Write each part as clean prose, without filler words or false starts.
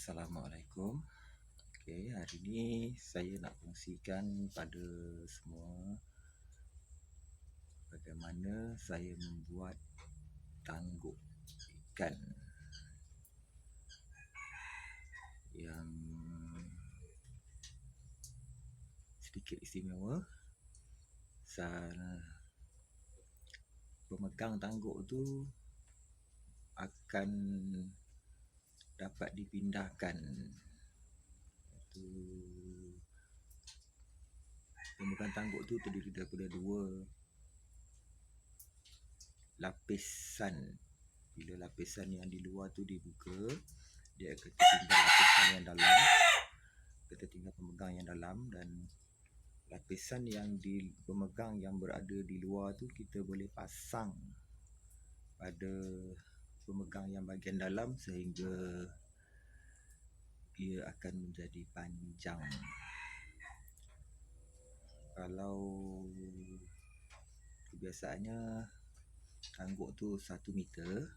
Assalamualaikum. Okey, hari ni saya nak kongsikan pada semua bagaimana saya membuat tangguk ikan yang sedikit istimewa. Pemegang tangguk tu akan dapat dipindahkan. Pemegang tangguk tu terdiri daripada dua lapisan. Bila lapisan yang di luar tu dibuka, dia akan tertinggal lapisan yang dalam, tertinggal pemegang yang dalam, dan lapisan yang di pemegang yang berada di luar tu kita boleh pasang pada pemegang yang bahagian dalam sehingga ia akan menjadi panjang. Kalau kebiasaannya tangguk tu 1 meter,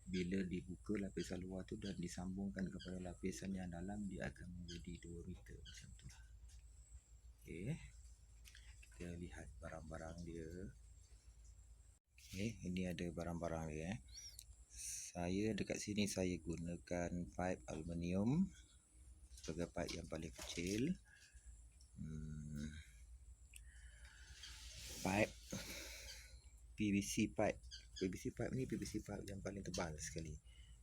bila dibuka lapisan luar tu dan disambungkan kepada lapisan yang dalam, dia akan menjadi 2 meter macam tu. Okey, kita lihat barang-barang dia. Okey, ini ada barang-barang dia. Saya dekat sini saya gunakan pipe aluminium sebagai pipe yang paling kecil. Pipe PVC pipe. PVC pipe ni PVC pipe yang paling tebal sekali,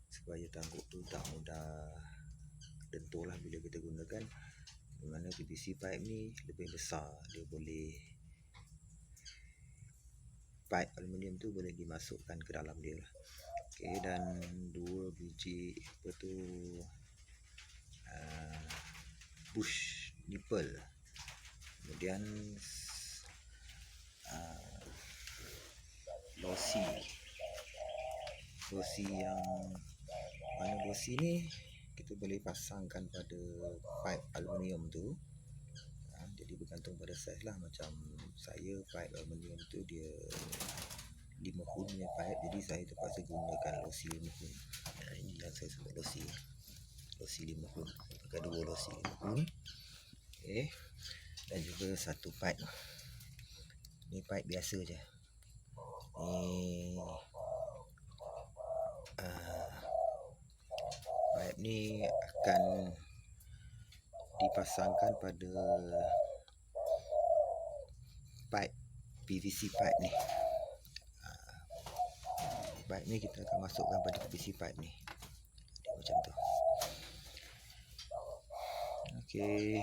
supaya tangguk tu tak mudah lentur lah bila kita gunakan. Di mana PVC pipe ni lebih besar, dia boleh, pipe aluminium tu boleh dimasukkan ke dalam dia lah. Okey, dan 2 biji bush nipple. Kemudian losi yang mana losi ni kita boleh pasangkan pada pipe aluminium tu. Jadi bergantung pada saiz lah. Macam saya pipe aluminium tu dia 5 hun punya pipe, jadi saya terpaksa gunakan losi 5 hun. Ini yang saya sebut losi 5 hun. Pakai 2 losi 5 hun. Okey, dan juga satu pipe. Ni pipe biasa je. Pipe ni akan dipasangkan pada pipe PVC pipe ni. Pipe ni kita akan masukkan pada PVC pipe ni. Macam tu. Okey,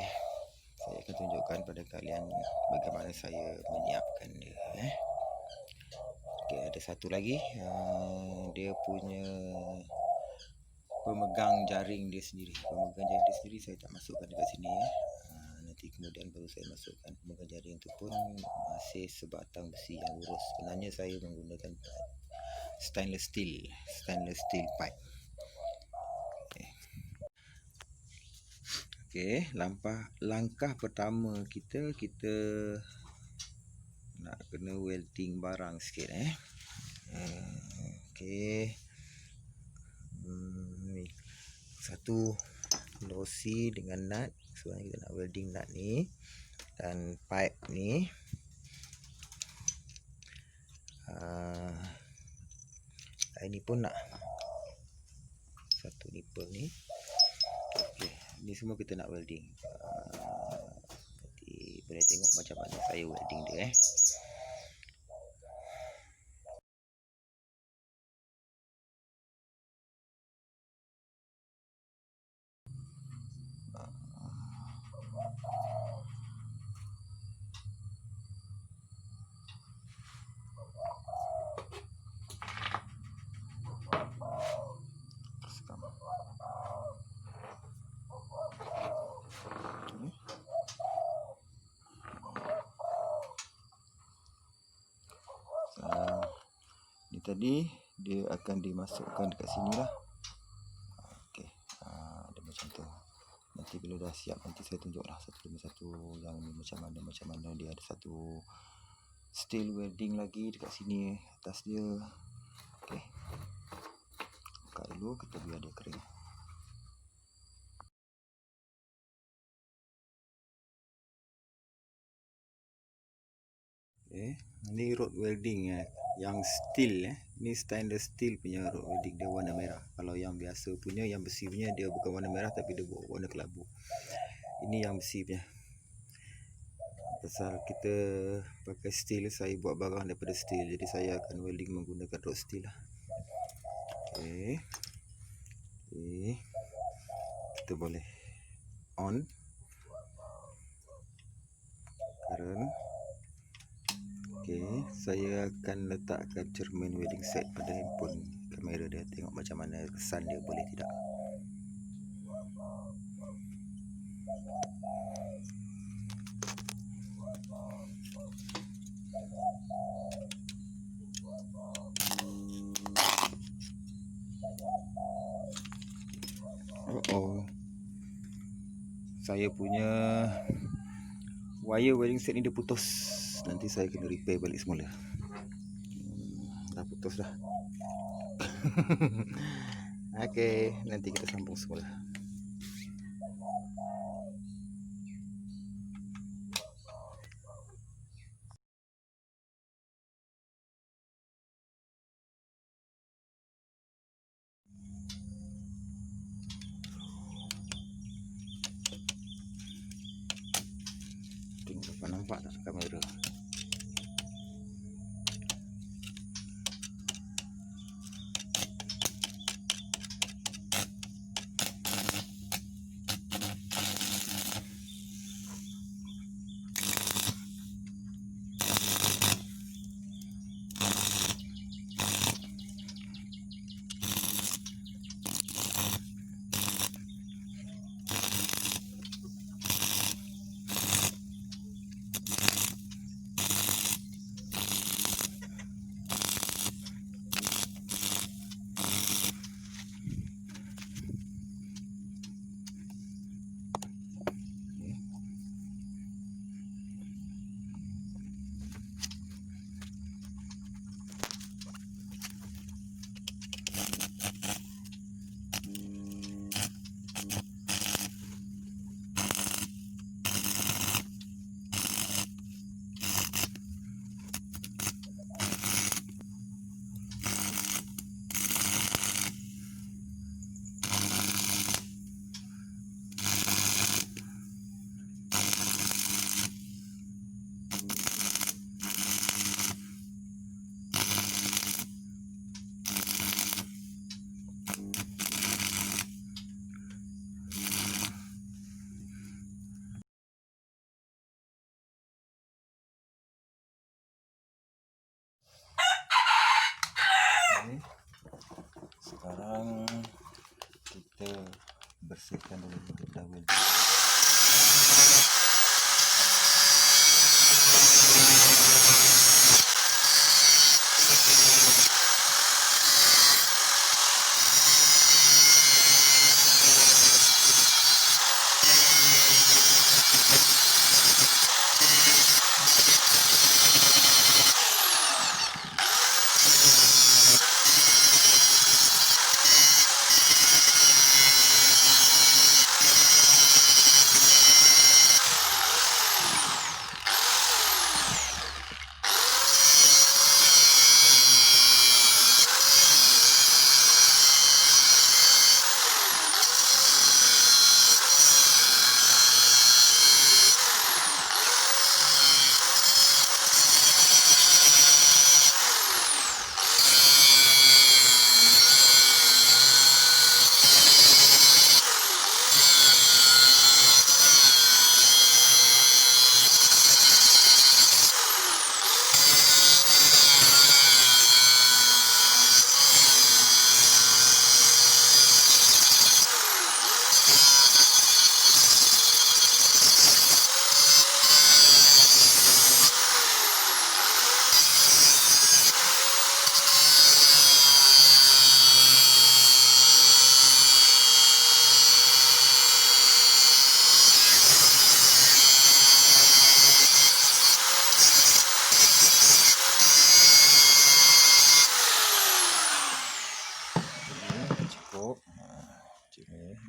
saya akan tunjukkan pada kalian bagaimana saya menyiapkan dia. Okey, ada satu lagi. Dia punya pemegang jaring dia sendiri. Pemegang jaring dia sendiri saya tak masukkan dekat sini ya. Nanti kemudian baru saya masukkan. Pemegang jaring tu pun masih sebatang besi yang lurus. Sebenarnya saya menggunakan stainless steel pipe. Okey, langkah pertama kita nak kena welding barang sikit Okey. Satu losi dengan nut. Sebenarnya kita nak welding nut ni dan pipe ni. Ini pun nak satu nipple ni. Okey, ni semua kita nak welding. Nanti boleh tengok macam mana saya welding dia Ni tadi dia akan dimasukkan dekat sini lah. Okey, dia macam tu. Nanti bila dah siap nanti saya tunjuklah satu demi satu yang macam mana dia. Ada satu steel welding lagi dekat sini atas dia. Okey, buka dulu, kita biar dia kering. Ni rod welding yang steel Ni stainless steel punya rod welding, dia warna merah. Kalau yang biasa punya, yang besi punya, dia bukan warna merah tapi dia warna kelabu. Ini yang besi punya. Pasal kita pakai steel, saya buat barang daripada steel, jadi saya akan welding menggunakan rod steel lah. Kita boleh on current. Saya akan letakkan cermin welding set pada handphone kamera dia, tengok macam mana kesan dia, boleh tidak. Saya punya wire welding set ni dia putus. Nanti saya kena repair balik semula. Dah putus dah. Okey, nanti kita sambung semula. Tengok dapat nampak tak kamera. Sekarang kita bersihkan dulu lidah welding.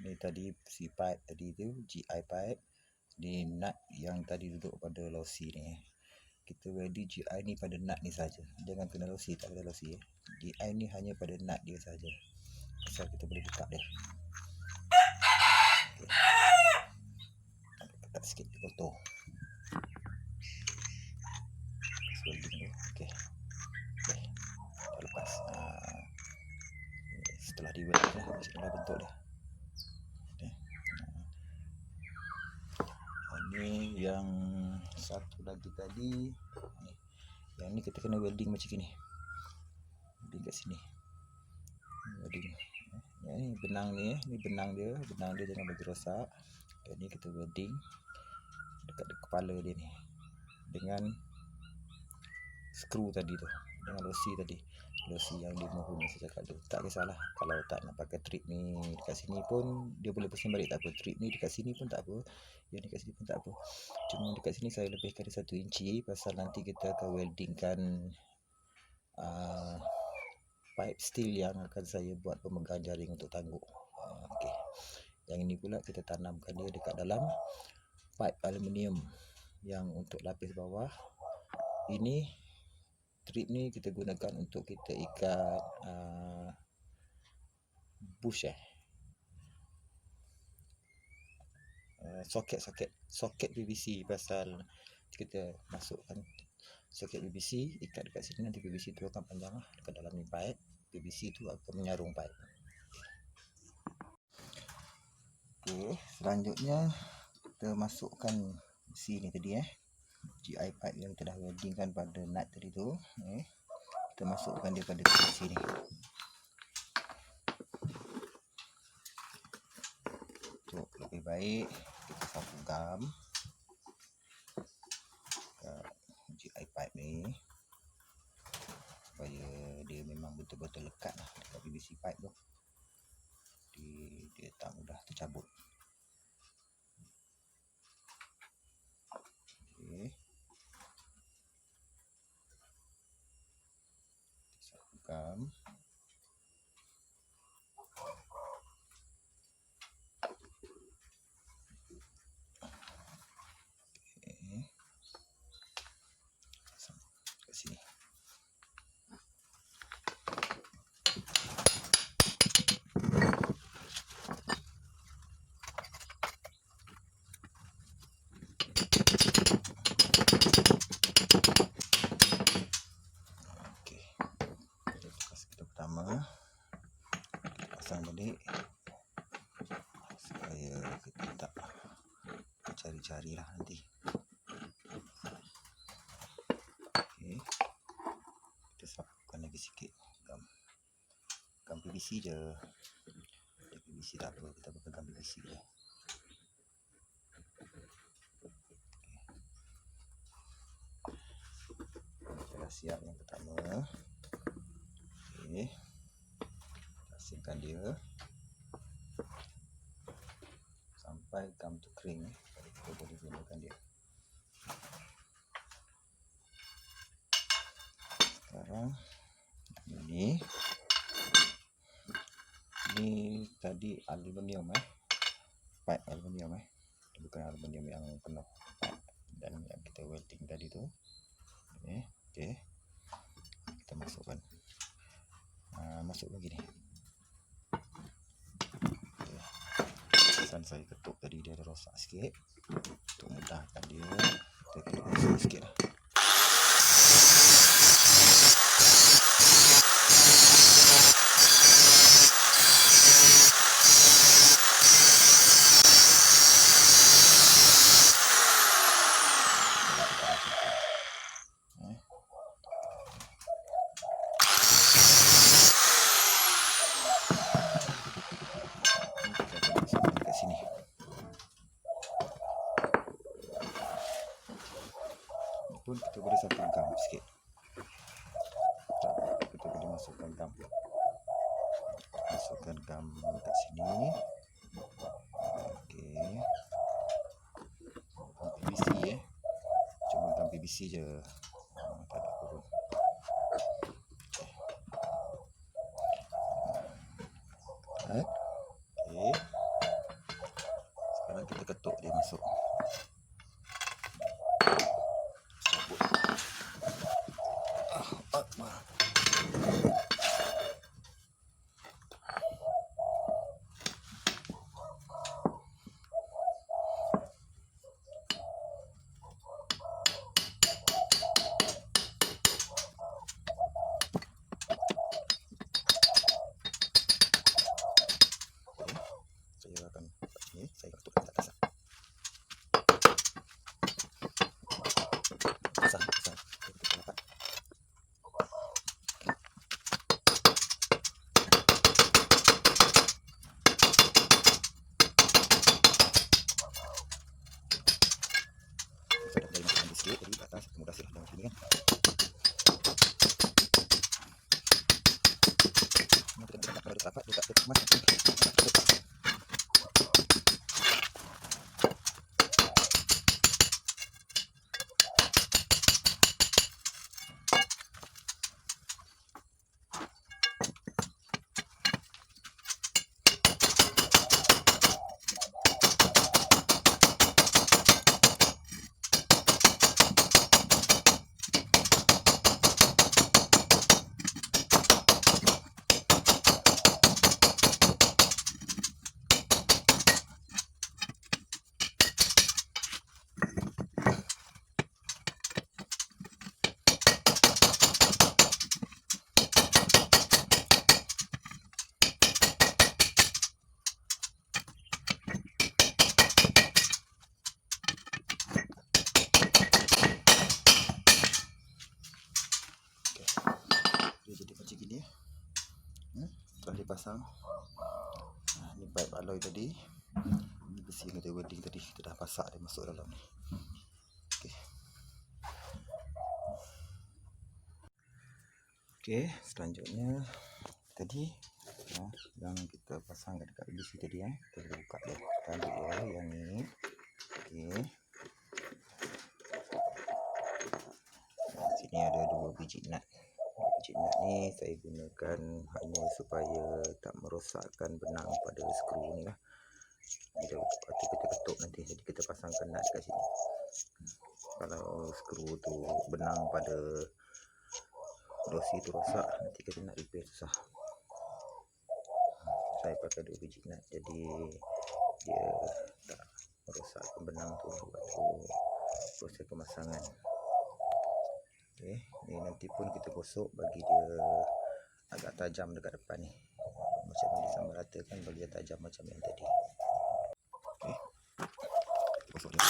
Ni tadi si pipe tadi tu, GI pipe. Ni nut yang tadi duduk pada losi ni. kita ready GI ni pada nut ni saja. Jangan kena losi, tak kena losi ya. GI ni hanya pada nut dia saja. Pasal kita boleh buka dia. Okay. Ketat sikit dia kotor. Welding tu. Okey. Okey. Dah lepas. Setelah di weld dah, macam bentuk dia. Okay. Ini yang satu lagi tadi ni. Yang ni kita kena welding macam ni. Welding kat sini. Welding. Ni benang ni, ni benang dia jangan bagi rosak. Okay, ni kita welding dekat kepala dia ni dengan skru tadi tu, dengan losi tadi. Losi yang 5 guna saya cakap tu. Tak kisahlah kalau tak nak pakai trip ni dekat sini pun dia boleh pusing balik, tak apa. Trip ni dekat sini pun tak apa. Yang dekat sini pun tak apa. Cuma dekat sini saya lebihkan dia 1 inci pasal nanti kita akan weldingkan pipe steel yang akan saya buat pemegang jaring untuk tangguk. Okey. Yang ini pula kita tanamkan dia dekat dalam pipe aluminium yang untuk lapis bawah. Ini trip ni kita gunakan untuk kita ikat bush soket PVC, pasal kita masukkan soket PVC ikat dekat sini, nanti PVC tu akan panjang lah dekat dalam ni pipe. PVC tu akan menyarung pipe. Okey, selanjutnya kita masukkan besi ni tadi GI pipe yang kita dah weldingkan pada nut tadi tu. Kita masukkan dia pada besi ni. Untuk lebih baik kita sapu gam GI pipe ni supaya dia memang betul-betul lekat lah dekat PVC pipe tu. Dia tak mudah tercabut. Okey. Sapu gam. Okey. Kat sini. Pasang balik supaya kita tak cari-cari lah nanti. Okey, kita sapukan lagi sikit gam PVC je. PVC tak apa, kita pakai gam PVC je. Kita dah siap yang pertama. Okey, asingkan dia sampai gam tu kering, baru kita boleh gunakan dia. Sekarang ini tadi aluminium pipe aluminium bukan aluminium yang penuh pipe, dan yang kita welding tadi tu. Okey, kita masukkan masuk lagi ni. Pasal saya ketuk tadi dia ada rosak sikit, untuk mudahkan dia kita ketuk masuk sikit lah. Pun kita boleh sapu gam sikit. Kita boleh masukkan gam kat sini. Okey, gam PVC cuma gam PVC je, tak ada apa pun. Okey, sekarang kita ketuk dia masuk. Cabut. besar. Kita dapat. Saya dah masukkan di sini, jadi di atas mudah silah dalam sini kan. Kita dapat pada tapak dekat kemas. Jadi macam gini. Setelah dipasang, ini pipe alloy tadi, ini besi metal welding tadi kita dah pasak dia masuk dalam ni. Okey, selanjutnya tadi yang kita pasang dekat besi tadi kita buka dia. Kita ambil yang ni. Okey. Sini ada 2 biji nut. Biji nut ni saya gunakan hanya supaya tak merosakkan benang pada skru ni lah. Bila waktu kita ketuk nanti, jadi kita pasangkan nut dekat sini. Kalau skru tu benang pada losi tu rosak, nanti kita nak repair susah. Saya pakai 2 biji nut, jadi dia tak merosakkan benang tu waktu proses pemasangan. Okey, ni nanti pun kita gosok bagi dia agak tajam dekat depan ni. Macam ni sama ratakan bagi dia tajam macam yang tadi. Okey. Gosok dia.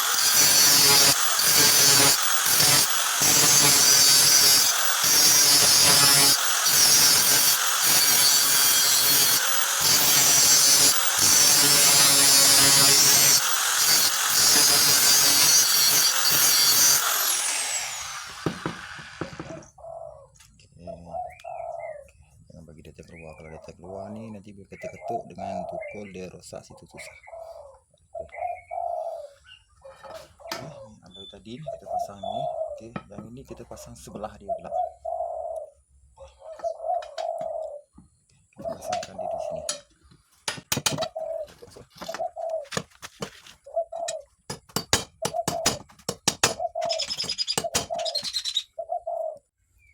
Bagi dia terkeluar. Kalau dia terkeluar ni nanti bila kita ketuk dengan tukul dia rosak, situ susah. Okey, alloy tadi kita pasang ni. Okey, yang ini kita pasang sebelah dia pula. Kita pasangkan dia di sini.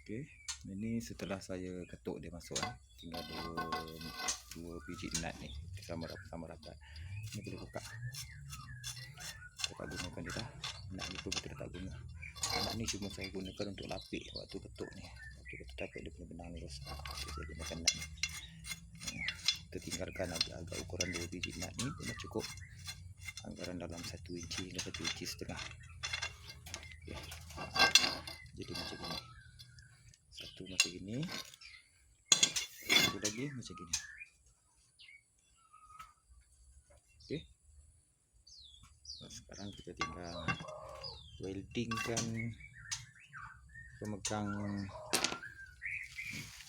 Okey, ini setelah saya ketuk dia masuk tinggal dua biji nut ni sama rapat. Ini boleh buka. Kita tak gunakan dia dah. Nut ni pun kita tak guna. Nut ni cuma saya gunakan untuk lapik waktu ketuk ni. Waktu kita takut dia punya benang ni rosak, saya gunakan nut ni. Kita tinggalkan agak ukuran 2 biji nut ni pun dah cukup. Anggaran dalam 1 inci hingga 1 inci setengah. Okay. Jadi macam ni. Satu macam gini, satu lagi macam gini. Okey. Sekarang kita tinggal weldingkan pemegang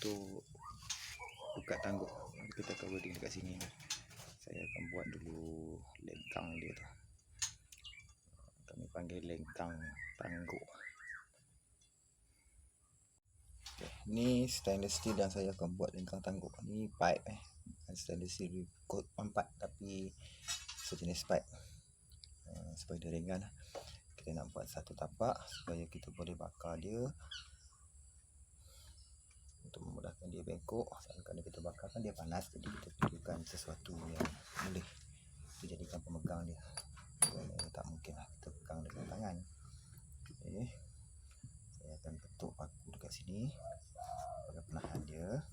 untuk buka tangguk. Kita akan welding dekat sini. Saya akan buat dulu lengkang dia tu. Kami panggil lengkang tangguk. Okay, ni stainless steel yang saya akan buat lengkang tangguk. Ni pipe bukan stainless steel coat 4 tapi sejenis pipe. Supaya dia ringan. Kita nak buat satu tapak supaya kita boleh bakar dia. Untuk memudahkan dia bengkok, kalau kita bakarkan dia panas, jadi kita pilihkan sesuatu yang boleh dijadikan pemegang dia. Tak mungkin lah kita pegang dengan tangan. Okay. Saya akan ketuk paku dekat sini pada penahan dia.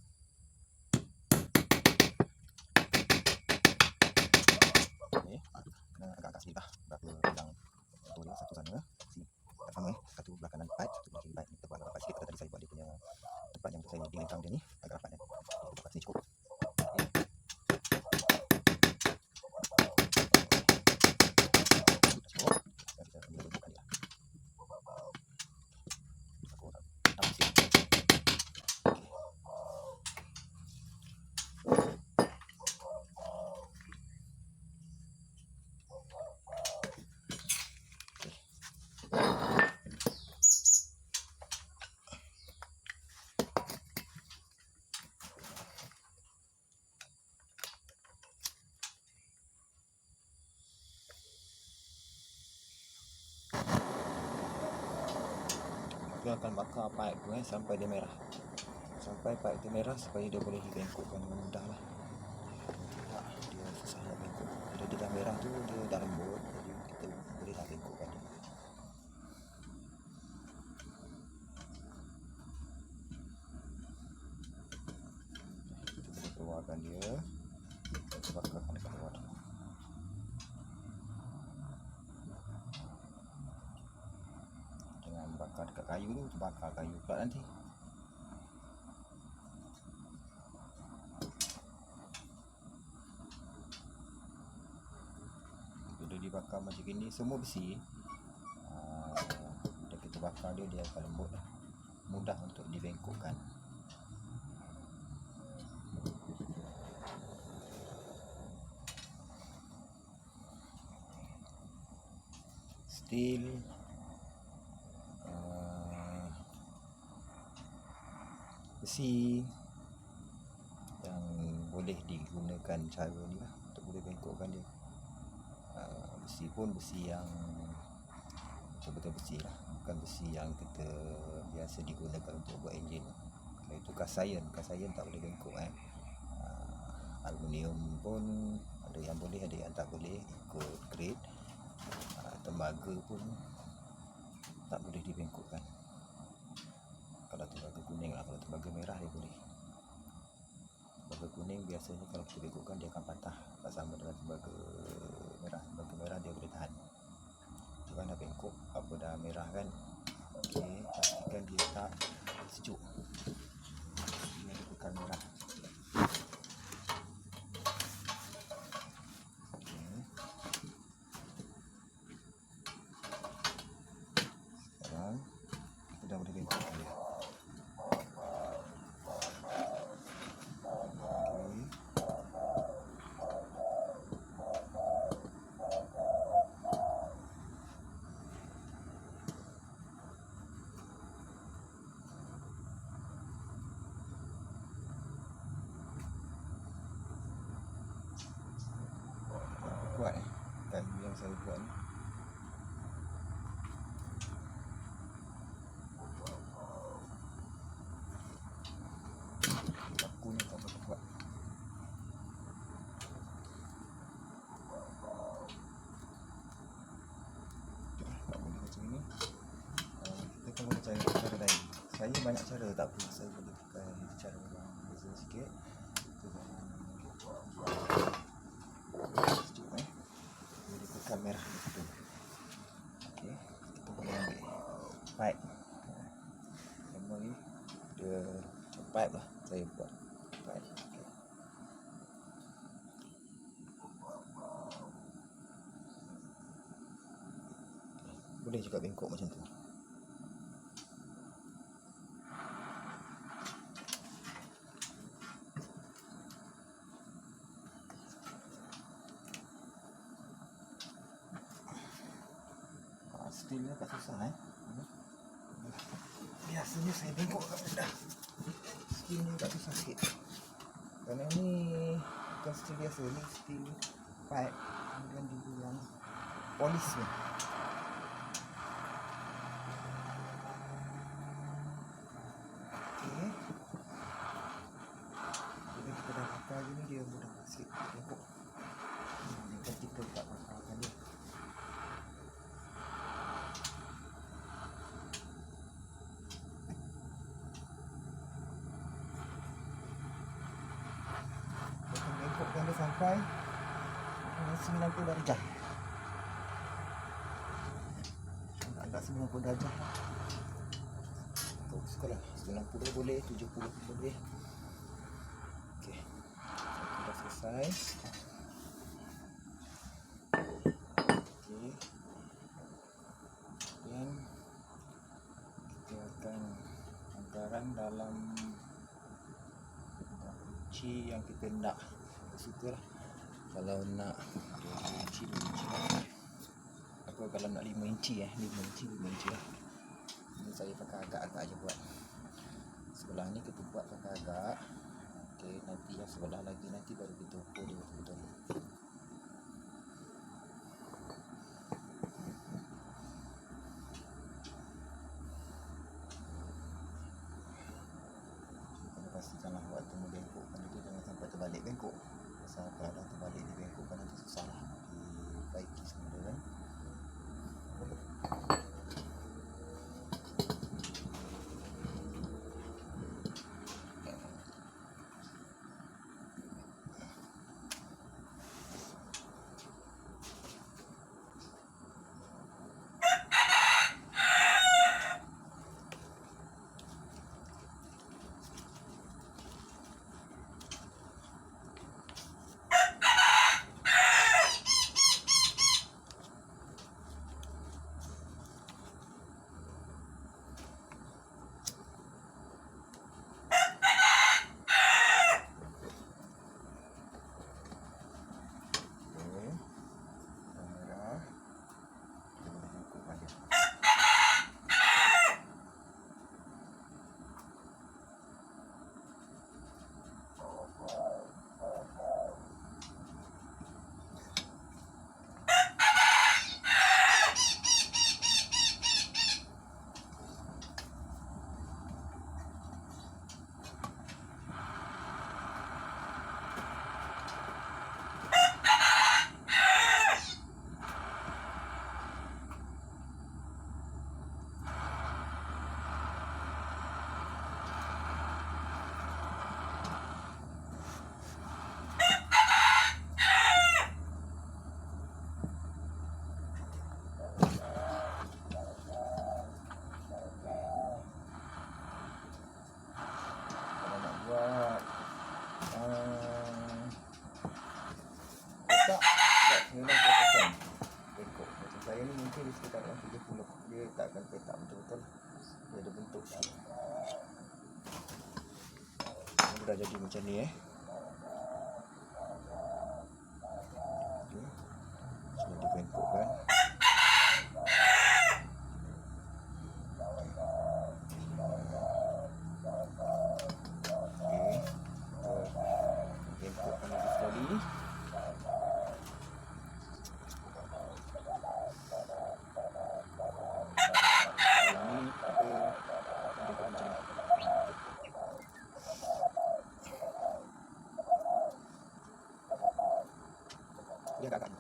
Okay. Kena agak-agak sedikit lah berapa pegang tu dia satu sana. Sini. Tak sama satu belah kanan pipe, satu belah kiri pipe. belakang dia ni agak rapat kan. Lepas ni cukup. Kita akan bakar pipe tu sampai dia merah. Sampai pipe tu merah supaya dia boleh dibengkokkan dengan mudah lah. Tak, dia susah nak bengkok. Bila dia dah merah tu dia dah lembut, jadi kita boleh nak bengkokkan dia. Kita boleh keluarkan dia. Kita bakarkan dekat luar tu. Jangan bakar dekat kayu tu, bakar kayu pula nanti. Bila dibakar macam gini, semua besi. Bila kita bakar dia, dia akan lembut lah. Mudah untuk dibengkokkan. Steel, besi yang boleh digunakan cara ni lah untuk boleh bengkokkan dia. Besi pun besi yang betul-betul besi lah, bukan besi yang kita biasa digunakan untuk buat enjin. Kalau itu cast iron tak boleh bengkok kan. Aluminium pun ada yang boleh, ada yang tak boleh ikut grade. Tembaga pun tak boleh dibengkokkan. Kalau tembaga kuning lah, kalau tembaga merah dia boleh. Tembaga kuning biasanya kalau kita bengkokkan dia akan patah, tak sama dengan tembaga merah. Tembaga merah dia boleh tahan. Cuba nak bengkok, apa dah merah kan, okey, pastikan dia tak sejuk. Ini ada tekan merah. Sekarang kita dah boleh bengkokkan dia. Kuat kayu yang saya buat ni. Paku ni tak berapa kuat. Tak boleh macam ni. Kita akan boleh cari cara lain. Saya banyak cara, tak apa, saya boleh pakai cara yang beza sikit. Sejuk boleh tekan merah di situ. Okey, kita boleh ambil pipe. Memang ni dia pipe lah saya buat pipe. Okay. Boleh juga bengkok macam tu. Steel ni agak susah biasanya saya bengkok agak mudah. Steel ni agak susah sikit kerana ni bukan steel biasa, ni steel pipe, kemudian juga yang polis ni. Okey, bila kita dah bakar gini dia mudah sikit bengkok. Jika kita tak bakarkan dia, bengkokkan dia sampai 90 darjah. Agak 90 darjah. Sukalah. 60 boleh, 70 boleh. Okey, satu dah selesai. Okey, kemudian kita akan anggaran dalam inci yang kita nak. Di situ lah. Kalau nak 2 inci, 2 inci lah. Aku kalau nak 5 inci 5 inci, 5 inci lah. Ini saya pakai agak-agak je buat. Sebelah ni kita buat pakai agak. Okey, nanti yang sebelah lagi nanti baru kita ukur dia betul-betul. Kena pastikanlah waktu membengkokkan dia jangan sampai terbalik bengkok. Pasal kalau dah terbalik dia bengkokkan nanti susah lah dibaiki semua dia kan. Letak 90% bengkok. Macam saya ni mungkin di sekitar 70. Dia takkan petak betul-betul. Dia ada bentuk sikit. Ini dah jadi macam ni Okay. Sudah dibengkokkan. Bengkokkan lagi sekali. Dia agak-agak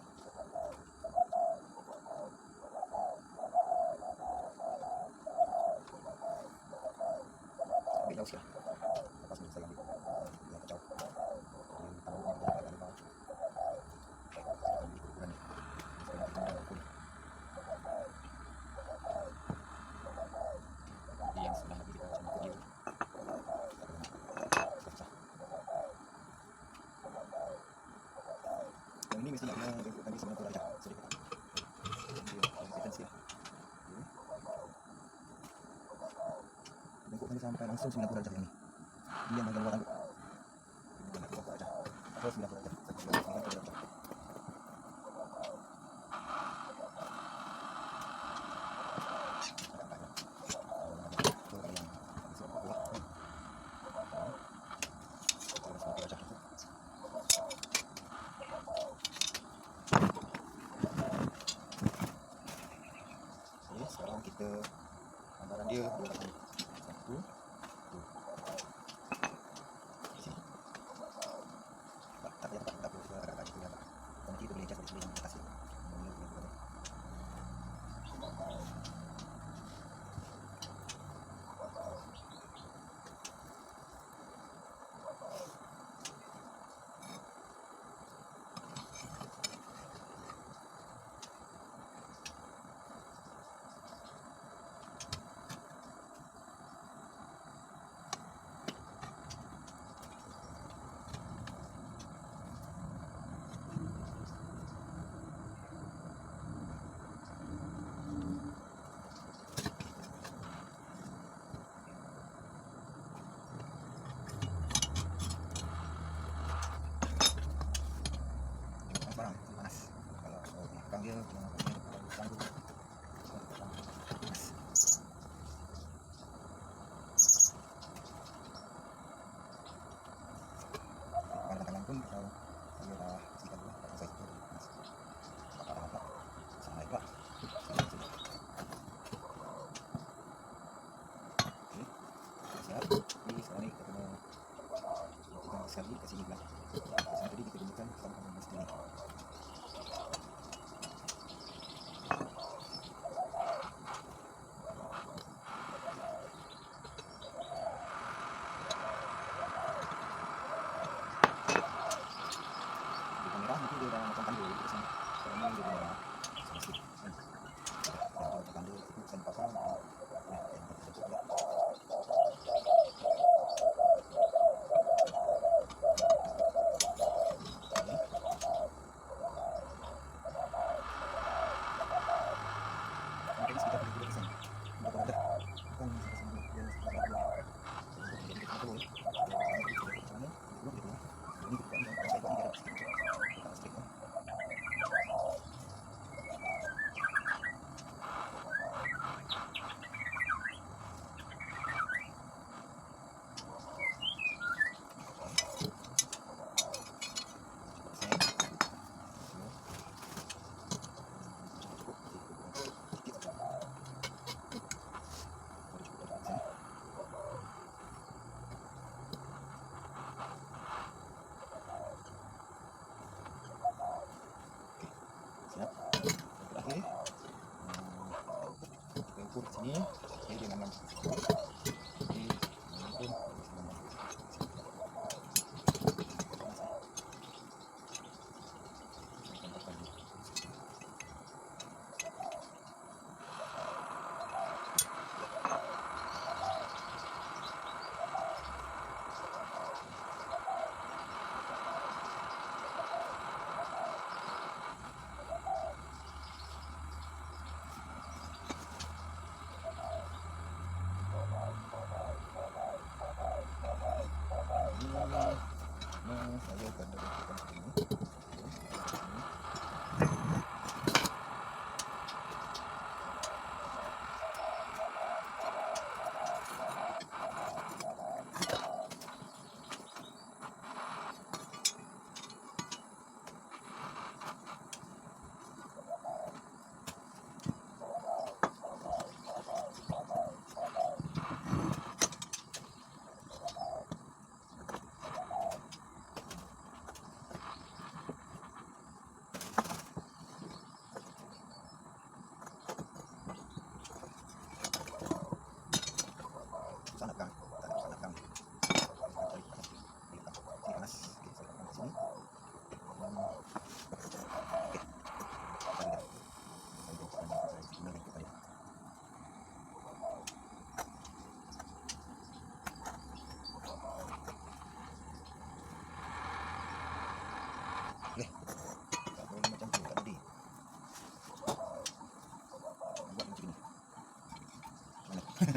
ambil jauh sikit lah. Lepas ni saya ambil dia kacau. Dia taruhnya dia agak lebih bawah. Saya ambil ukuran ni. Saya nak tendang ukur ni. Jadi yang sebelah lagi kita macam ukur dia. Susah-susah. Yang ini mesti nak kena bengkokkan dia 90 darjah. Sedikit. Dia kelihatan sikit lah. Bengkokkan dia sampai langsung 90 darjah yang ni. Dia yang bahagian luar tanduk. Ini nak buka darjah. Atau 90 darjah. 90 darjah. Sekarang kita gambaran dia 2 kali. 1 2. Sini. Tak payah tak perlu agak-agak kita agak. Nanti tu boleh adjust dari yang atas ni. siap. Jadi sekarang ni kita kena masukkan sekali kat sini pula. Pasal tadi kita gunakan sama-sama mesti ni. Kamera nanti dia dah macam tanda di sini. Sekarang ni dia dah sikit. Kalau tanda itu bukan pasal yang tersebut pula. Mungkin sekitar 30%. Berapa ada? Bukan sampai dia sekitar 2. Jadi kita tahu ya. Ini kita akan saya buat jarak sikit. Kita sikit kan. Siap. Terakhir kita ukur sini. Jadi dia memang jadi mungkin saya akan lakukan ini. Sangatkan, sangatkan. Panas. Saya letakkan di sini. Okey. Tak boleh macam tu tadi. Buat macam ni. Mana? Okey.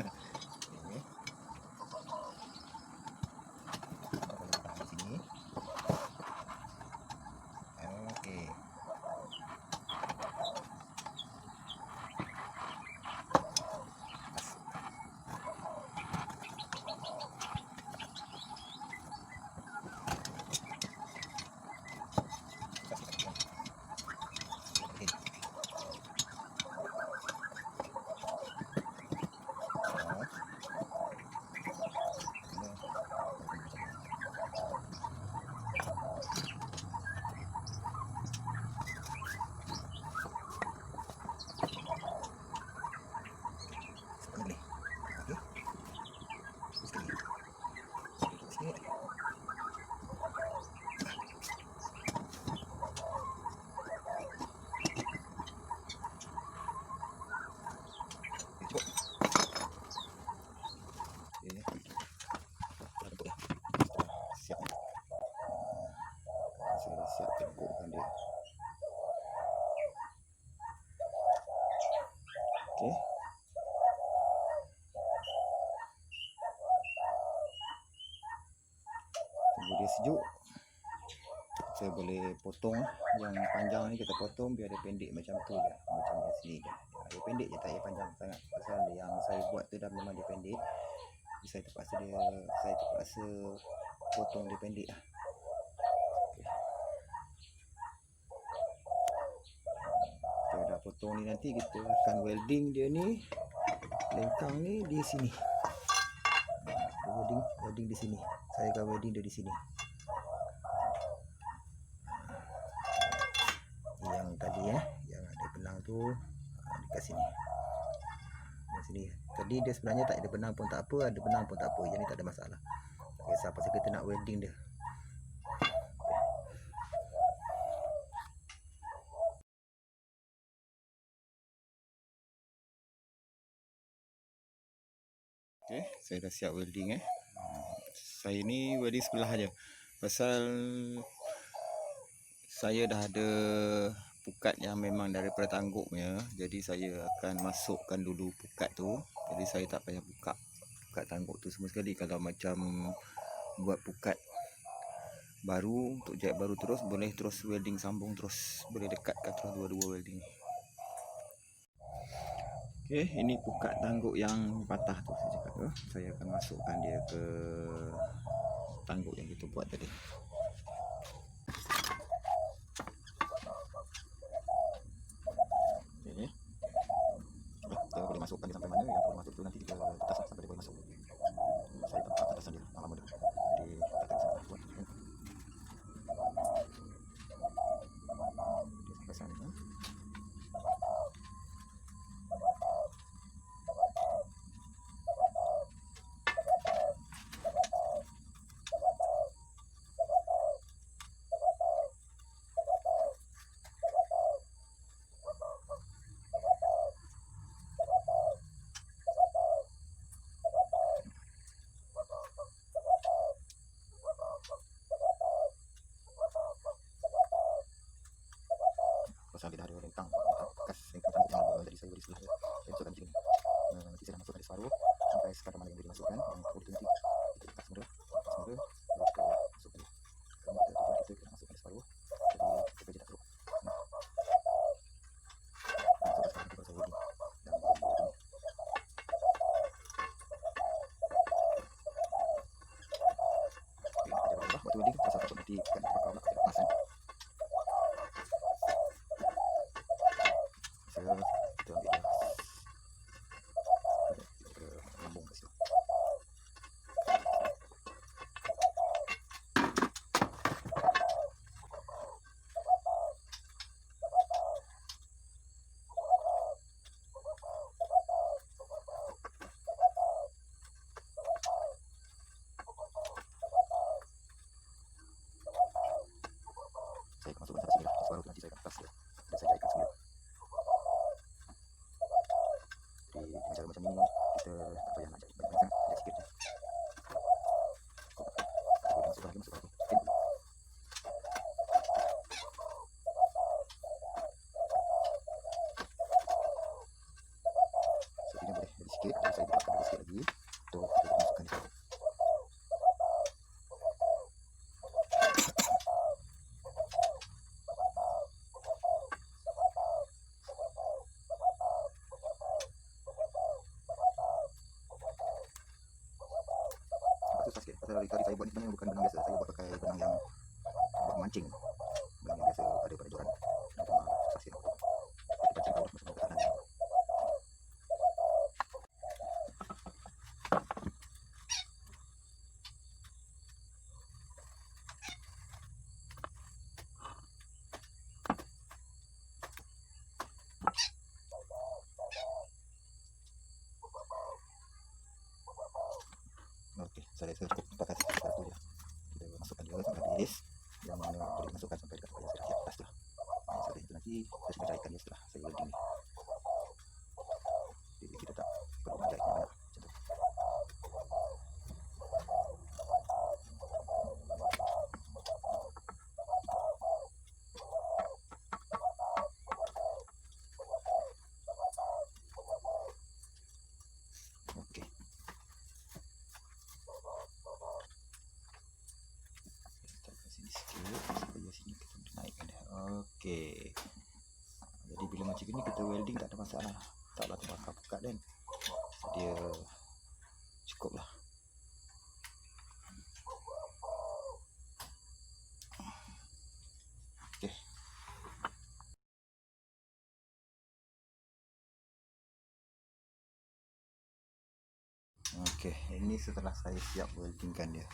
Kita boleh letak di sini. Okey. Siap tengokkan dia. Okey. Tunggu dia sejuk. Saya boleh potong yang panjang ni, kita potong biar dia pendek macam tu je, macam yang sini je. Dia pendek je, tak payah panjang sangat. Pasal yang saya buat tu dah memang dia pendek. Jadi saya terpaksa potong dia pendek lah. Dah potong ni, nanti kita akan welding dia ni, lengkang ni di sini. welding di sini. Saya akan welding dia di sini. Yang tadi yang ada benang tu dekat sini. Di sini. Tadi dia sebenarnya tak ada benang pun tak apa, ada benang pun tak apa. Jadi tak ada masalah. Tak kisah pasal kita nak welding dia. Okey, saya dah siap welding Saya ni welding sebelah aja. Pasal saya dah ada pukat yang memang daripada tangguk punya. Jadi saya akan masukkan dulu pukat tu. Jadi saya tak payah buka pukat tangguk tu semua sekali. Kalau macam buat pukat baru untuk jahit baru terus, boleh terus welding sambung terus, boleh dekatkan terus dua-dua welding. Okey, ini pukat tangguk yang patah tu saya cakap tu. Saya akan masukkan dia ke tangguk yang kita buat tadi. Okey. Kita boleh masukkan dia sampai mana, yang boleh masuk tu nanti kita letas sampai dia boleh masuk. Saya tempat atasan dia, lama dia. Jadi kita akan sampai buat. Dia sampai sana. Pasal dia dah ada rentang bekas rentang yang tadi saya beri sebelah dia. Saya masukkan di sini. Nanti saya dah masukkan di separuh sampai sekadar mana yang boleh dimasukkan. Yang perlu nanti kita letak semula. Lalu kita masukkan dia. Kalau kita masukkan di separuh, jadi kita kerja tak teruk. Masukkan separuh kita pasal welding. Waktu welding pasal takut nanti kan bakal nak kita pasang. Kita ambil dia lambung ke situ. Saya akan masukkan sampai sini lah. Separuh tu nanti saya akan lepas dia. Dan saya jahitkan semula. Jadi dengan cara macam ni kita tak payah nak jahit banyak-banyak sangat, jahit sikit je. Masukkan lagi, masukkan lagi. Sepertinya boleh lebih sikit, jadi saya buatkan lebih sikit lagi untuk kita masukkan di sini. Susah sikit pasal tadi saya buat ni sebenarnya bukan benang biasa, saya buat pakai benang yang buat mancing, benang yang biasa ada pada joran. Susah sikit kita pancing tahu macam mana keadaan. Okey, saya rasa cukup pakai satu je. Kita masukkan dia sampai habis. Yang mana boleh dimasukkan sampai dekat kepala saya dah siap atas tu. Sampai itu nanti saya cuba jahitkan dia setelah saya welding ni. Jadi kita tak perlu nak jahit banyak macam tu. Okey. Sini sikit supaya sini kita boleh naikkan dia. Okey. Jadi bila macam ni kita welding tak ada masalah. Taklah terbakar pukat kan. Dia cukup lah. Okey. Okey, Ini setelah saya siap weldingkan dia.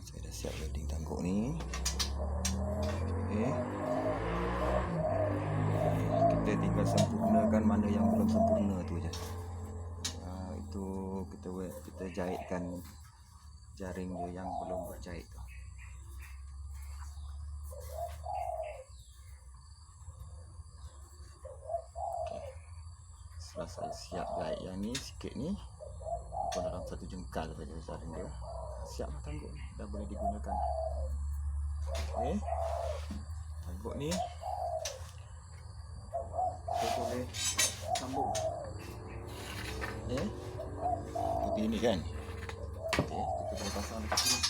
Saya dah siap welding tangguk ni. Kita tinggal sempurnakan mana yang belum sempurna tu je. Itu kita jahitkan jaring dia yang belum berjahit tu. Setelah saya siap jahit yang ni sikit ni, dalam 1 jengkal saja jaring dia, siap tangguk ni dah boleh digunakan. Tangguk ni kita boleh sambung. Seperti ini kan. Kita boleh pasang dekat sini.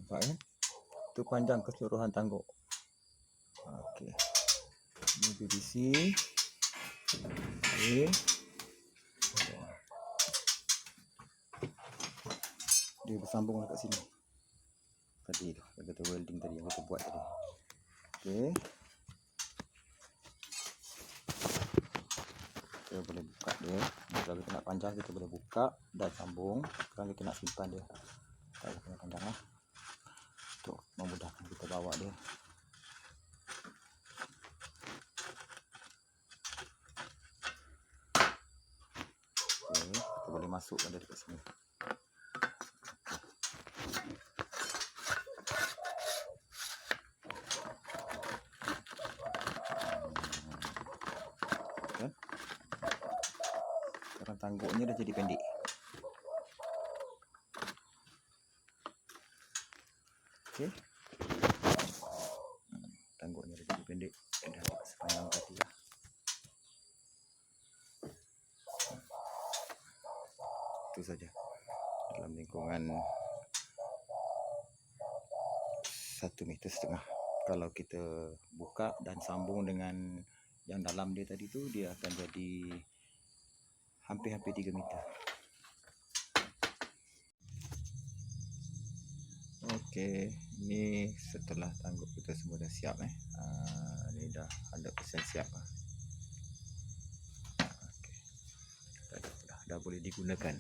Nampak kan? Itu panjang keseluruhan tangguk. Okey. Ini BDC. Dia bersambung dekat sini. Tadi tu, yang kata welding tadi yang kita buat tadi. Okey. Kita boleh buka dia. Kalau kita nak panjang kita boleh buka dan sambung. Sekarang kita nak simpan dia. Kita kena panjang lah. Untuk memudahkan kita bawa dia. Okey, kita boleh masukkan dia dekat sini. Sekarang tangguknya dah jadi pendek. Okey. Tangguknya dah jadi pendek. Dah tak sepanjang tadi lah. Itu saja. Dalam lingkungan 1,5 meter. Kalau kita buka dan sambung dengan yang dalam dia tadi tu, dia akan jadi hampir-hampir 3 meter. Okey, ni setelah tangguk kita semua dah siap ni dah 100% siap lah. Okey. Dah boleh digunakan.